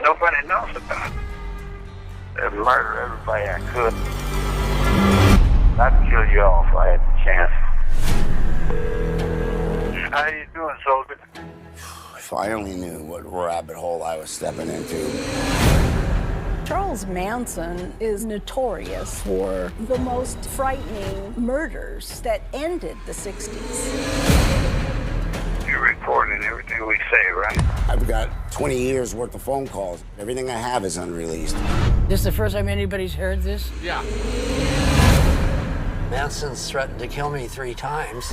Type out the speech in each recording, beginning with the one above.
nobody knows about it. I'd murder everybody I could. I'd kill you all if I had the chance. How you doing, soldier? If I only knew what rabbit hole I was stepping into. Charles Manson is notorious for the most frightening murders that ended the 60s. You're recording everything we say, right? I've got 20 years worth of phone calls. Everything I have is unreleased. This is the first time anybody's heard this? Yeah. Manson's threatened to kill me 3 times.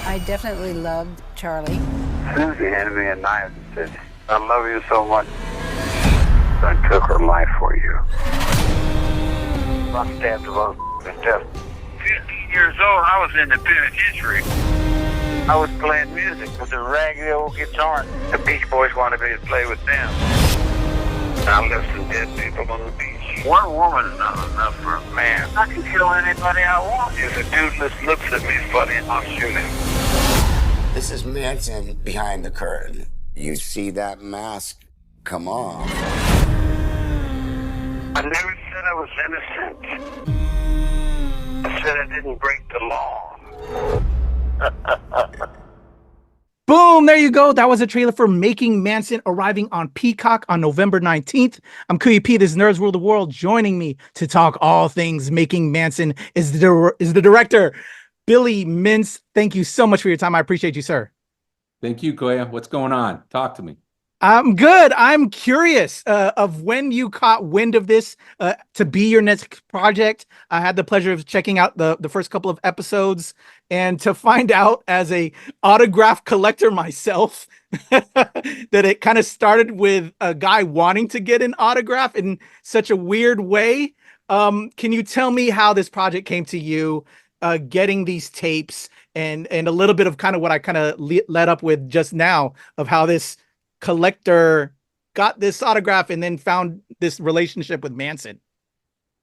I definitely loved Charlie. Susie handed me a knife and said, I love you so much. I took her life for you. I stabbed her to death. 15 years old, I was in the penitentiary. I was playing music with a raggedy old guitar. The Beach Boys wanted me to play with them. I left some dead people on the beach. One woman is not enough for a man. I can kill anybody I want. If a dude just looks at me funny, I'll shoot him. This is Manson behind the curtain. You see that mask come off. I never said I was innocent. I said I didn't break the law. Boom, there you go. That was a trailer for Making Manson, arriving on Peacock on November 19th. I'm Kuya P. This Nerds Rule the World. Joining me to talk all things Making Manson is the director, Billie Mintz. Thank you so much for your time. I appreciate you, sir. Thank you, Kuya. What's going on? Talk to me. I'm good. I'm curious of when you caught wind of this to be your next project. I had the pleasure of checking out the first couple of episodes, and to find out as a autograph collector myself that it kind of started with a guy wanting to get an autograph in such a weird way. Can you tell me how this project came to you, getting these tapes, and a little bit of kind of what I kind of led up with just now of how this collector got this autograph and then found this relationship with Manson?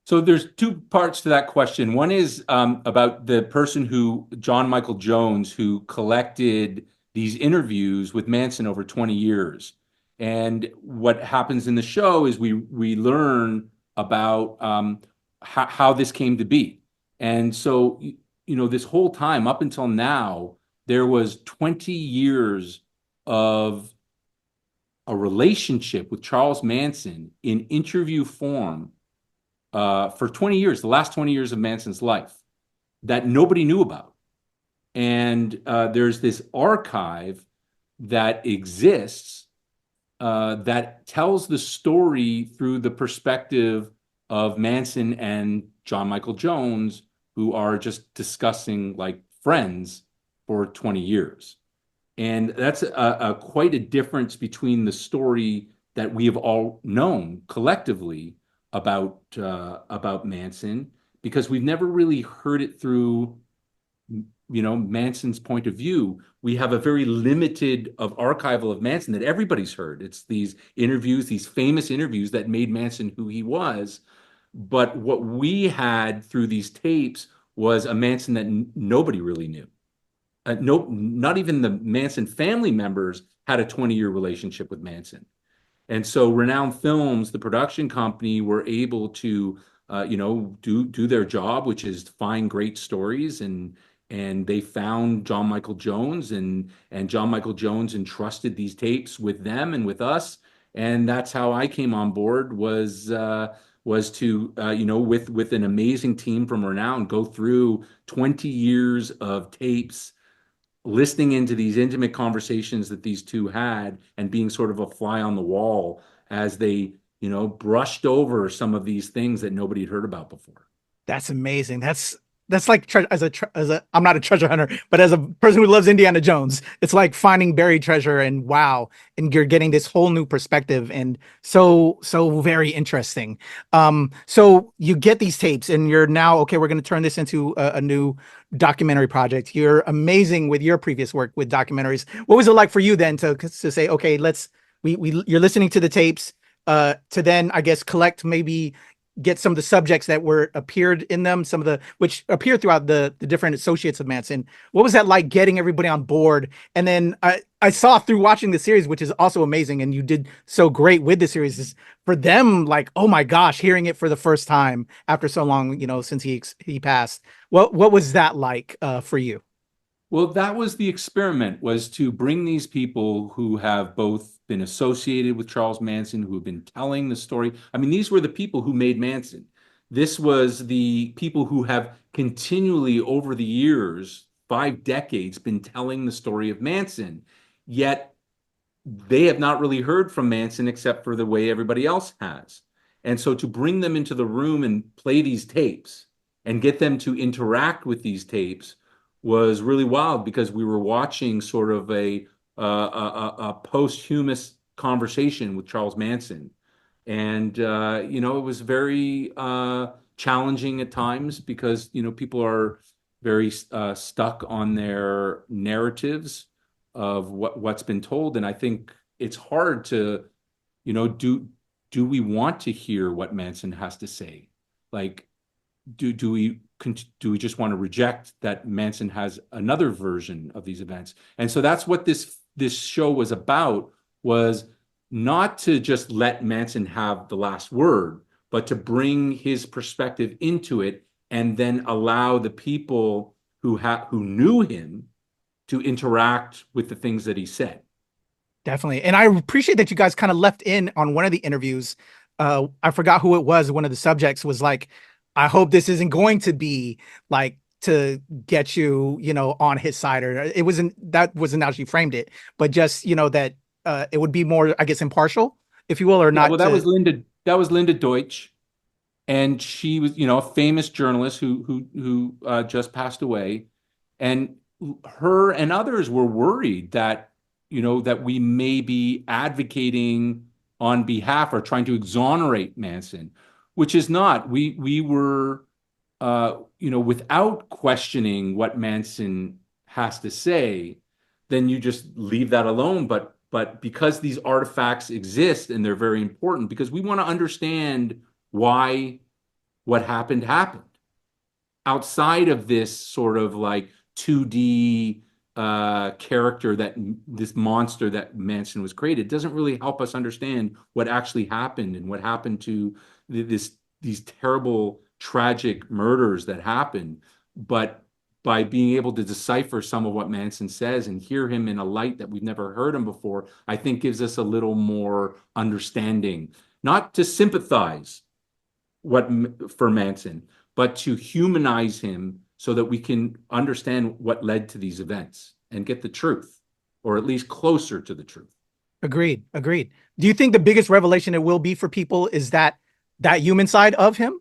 So there's 2 parts to that question. One is about the person John Michael Jones, who collected these interviews with Manson over 20 years. And what happens in the show is we learn about how this came to be. And so, this whole time up until now, there was 20 years of a relationship with Charles Manson in interview form for 20 years, the last 20 years of Manson's life, that nobody knew about. And there's this archive that exists that tells the story through the perspective of Manson and John Michael Jones, who are just discussing like friends for 20 years. And that's quite a difference between the story that we have all known collectively about Manson, because we've never really heard it through, Manson's point of view. We have a very limited archival of Manson that everybody's heard. It's these interviews, these famous interviews that made Manson who he was. But what we had through these tapes was a Manson that nobody really knew. Not even the Manson family members had a 20-year relationship with Manson. And so Renowned Films, the production company, were able to, do their job, which is to find great stories. And they found John Michael Jones, and John Michael Jones entrusted these tapes with them and with us. And that's how I came on board, was to, with an amazing team from Renown, go through 20 years of tapes, listening into these intimate conversations that these two had, and being sort of a fly on the wall as they, brushed over some of these things that nobody had heard about before. That's amazing. That's like as a I'm not a treasure hunter, but as a person who loves Indiana Jones, it's like finding buried treasure, and wow, and you're getting this whole new perspective, and so very interesting. So you get these tapes, and you're now, okay, we're going to turn this into a new documentary project. You're amazing with your previous work with documentaries. What was it like for you then to say, okay, you're listening to the tapes, to then, I guess, collect maybe get some of the subjects that were appeared in them, some of the which appeared throughout the different associates of Manson. What was that like getting everybody on board? And then I saw through watching the series, which is also amazing, and you did so great with the series, is for them, like, oh my gosh, hearing it for the first time after so long, since he passed. What was that like for you? Well, that was the experiment, was to bring these people who have both been associated with Charles Manson, who have been telling the story. I mean, these were the people who made Manson. This was the people who have continually over the years, 5 decades, been telling the story of Manson. Yet they have not really heard from Manson except for the way everybody else has. And so to bring them into the room and play these tapes and get them to interact with these tapes was really wild, because we were watching sort of a posthumous conversation with Charles Manson. And, it was very challenging at times, because, people are very stuck on their narratives of what's been told. And I think it's hard to, do we want to hear what Manson has to say? Like, do we just want to reject that Manson has another version of these events? And so that's what this show was about, was not to just let Manson have the last word, but to bring his perspective into it, and then allow the people who knew him to interact with the things that he said. Definitely. And I appreciate that you guys kind of left in on one of the interviews. I forgot who it was. One of the subjects was like, I hope this isn't going to be like to get you, on his side, or that wasn't how she framed it, but just, that it would be more, I guess, impartial, if you will, or not. Well, that was Linda Deutsch. And she was, a famous journalist who just passed away. And her and others were worried that, that we may be advocating on behalf or trying to exonerate Manson, which is not. We were, without questioning what Manson has to say, then you just leave that alone. But because these artifacts exist and they're very important, because we want to understand why what happened outside of this sort of like 2D character, that this monster that Manson was created, doesn't really help us understand what actually happened and what happened to these terrible, tragic murders that happened. But by being able to decipher some of what Manson says and hear him in a light that we've never heard him before, I think gives us a little more understanding, not to sympathize for Manson, but to humanize him so that we can understand what led to these events and get the truth, or at least closer to the truth. Agreed. Do you think the biggest revelation it will be for people is that human side of him?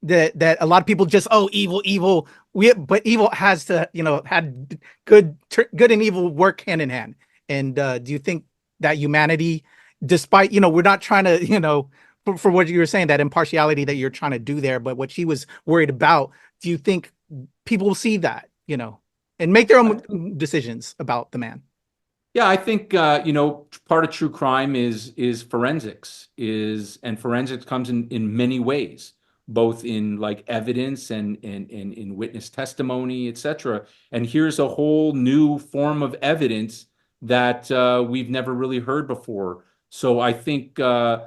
That a lot of people just, evil. But evil has to, had good and evil work hand in hand. And do you think that humanity, despite, we're not trying to, for what you were saying, that impartiality that you're trying to do there, but what she was worried about, do you think people will see that, and make their own decisions about the man? Yeah, I think part of true crime is forensics, and forensics comes in many ways, both in like evidence and in witness testimony, etc. And here's a whole new form of evidence that we've never really heard before. So I think the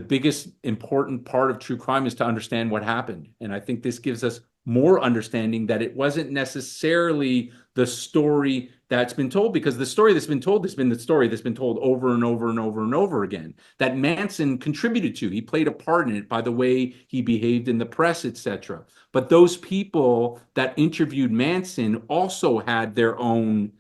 biggest important part of true crime is to understand what happened. And I think this gives us more understanding that it wasn't necessarily the story that's been told, because the story that's been told has been the story that's been told over and over and over and over again, that Manson contributed to. He played a part in it by the way he behaved in the press, etc. But those people that interviewed Manson also had their own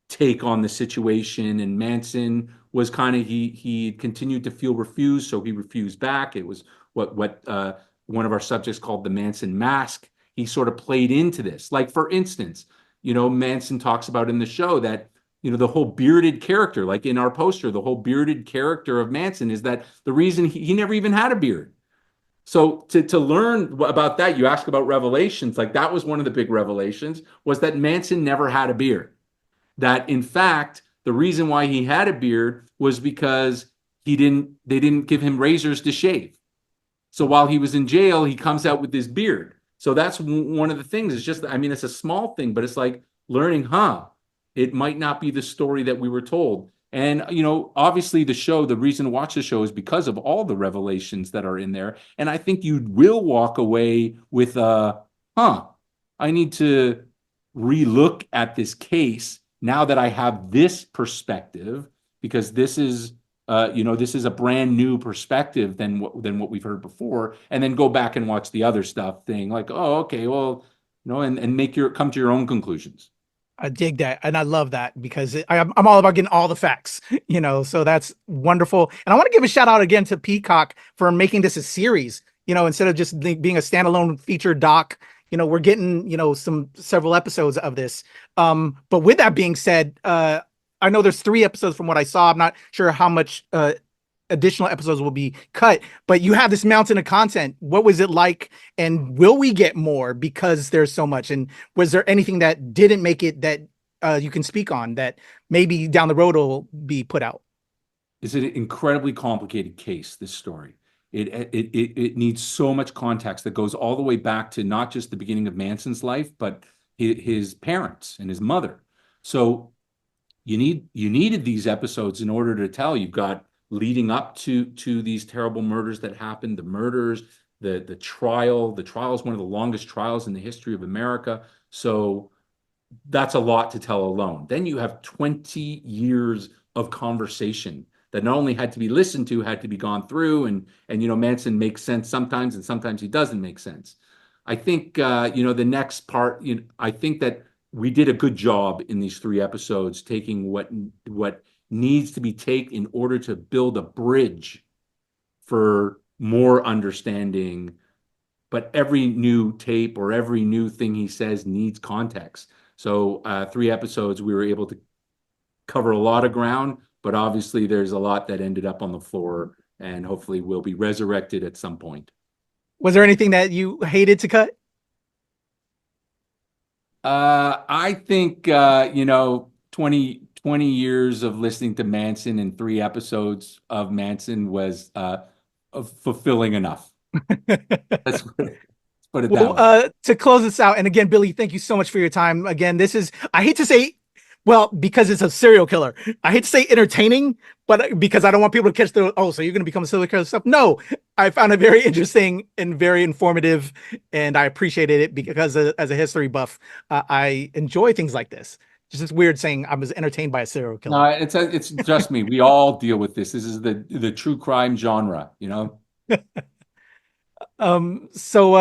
take on the situation, and Manson was kind of, he continued to feel refused, so he refused back. It was what one of our subjects called the Manson mask. He sort of played into this. Like, for instance, Manson talks about in the show that, the whole bearded character, like in our poster, the whole bearded character of Manson is that the reason he never even had a beard. So to learn about that, you ask about revelations, like that was one of the big revelations, was that Manson never had a beard. That in fact, the reason why he had a beard was because they didn't give him razors to shave. So while he was in jail, he comes out with this beard. So that's one of the things. It's just, I mean, it's a small thing, but it's like learning, it might not be the story that we were told. And, obviously the reason to watch the show is because of all the revelations that are in there. And I think you will walk away with I need to relook at this case now that I have this perspective, because this is, this is a brand new perspective than what we've heard before, and then go back and watch the other stuff thing like, oh, okay, well, and come to your own conclusions. I dig that. And I love that because I'm all about getting all the facts, so that's wonderful. And I want to give a shout out again to Peacock for making this a series, instead of just being a standalone feature doc. We're getting, several episodes of this. But with that being said, I know there's 3 episodes from what I saw. I'm not sure how much additional episodes will be cut, but you have this mountain of content. What was it like? And will we get more because there's so much? And was there anything that didn't make it that you can speak on that maybe down the road will be put out? It's an incredibly complicated case, this story. It needs so much context that goes all the way back to not just the beginning of Manson's life, but his parents and his mother. So you needed these episodes in order to tell. You've got leading up to these terrible murders that happened, the murders, the trial. The trial is one of the longest trials in the history of America. So that's a lot to tell alone. Then you have 20 years of conversation that not only had to be listened to, had to be gone through, and Manson makes sense sometimes, and sometimes he doesn't make sense. I think the next part, I think that we did a good job in these 3 episodes, taking what needs to be taken in order to build a bridge for more understanding. But every new tape or every new thing he says needs context. So 3 episodes, we were able to cover a lot of ground, but obviously there's a lot that ended up on the floor and hopefully will be resurrected at some point. Was there anything that you hated to cut? I think, 20 years of listening to Manson and 3 episodes of Manson was fulfilling enough. Let's put it that way. To close this out, and again, Billy, thank you so much for your time. Again, this is, I hate to say, well, because it's a serial killer, I hate to say entertaining, but because I don't want people to catch so you're going to become a serial killer stuff. No, I found it very interesting and very informative, and I appreciated it because as a history buff, I enjoy things like this. It's weird saying I was entertained by a serial killer. No, it's trust me, we all deal with this. This is the true crime genre, So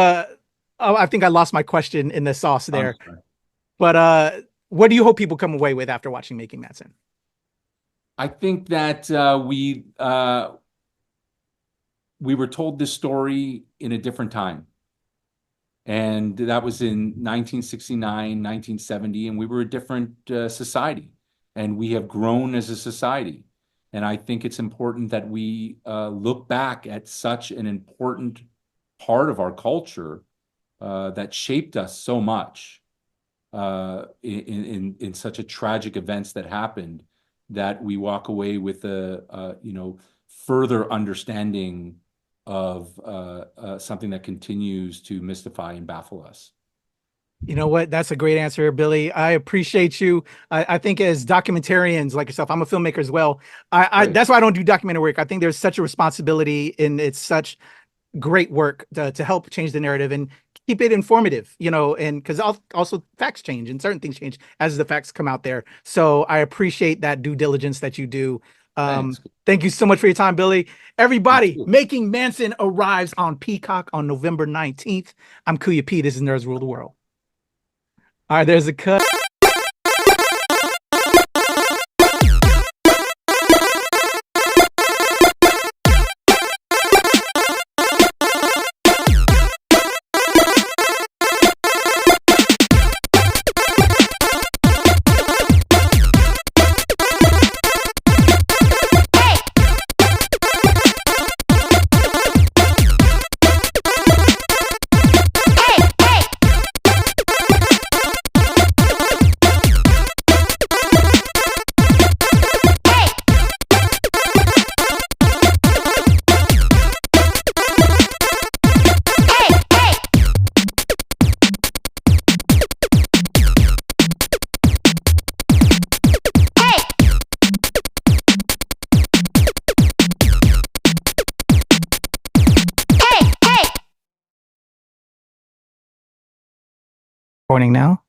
I think I lost my question in the sauce there, but what do you hope people come away with after watching Making Manson? I think that we were told this story in a different time. And that was in 1969, 1970, and we were a different society. And we have grown as a society. And I think it's important that we look back at such an important part of our culture that shaped us so much in such a tragic events that happened, that we walk away with a further understanding of something that continues to mystify and baffle us. You know what? That's a great answer, Billy. I appreciate you. I think as documentarians like yourself, I'm a filmmaker as well. That's why I don't do documentary work. I think there's such a responsibility, and it's such great work to help change the narrative and keep it informative, and because also facts change and certain things change as the facts come out there. So I appreciate that due diligence that you do. Thank you so much for your time, Billy. Everybody, Making Manson arrives on Peacock on November 19th. I'm Kuya P. This is Nerds Rule the World. All right, there's a cut. Recording now.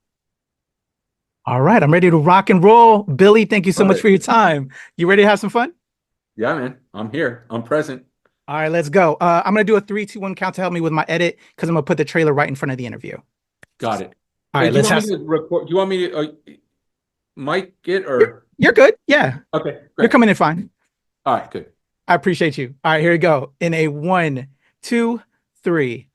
All right, I'm ready to rock and roll. Billy, thank you so much for your time. You ready to have some fun? Yeah, man. I'm here. I'm present. All right, let's go. I'm going to do a 3, 2, 1 count to help me with my edit because I'm going to put the trailer right in front of the interview. Got it. All right, let's have... Do you want me to mic it or? You're good. Yeah. Okay, great. You're coming in fine. All right, good. I appreciate you. All right, here we go. In a 1, 2, 3.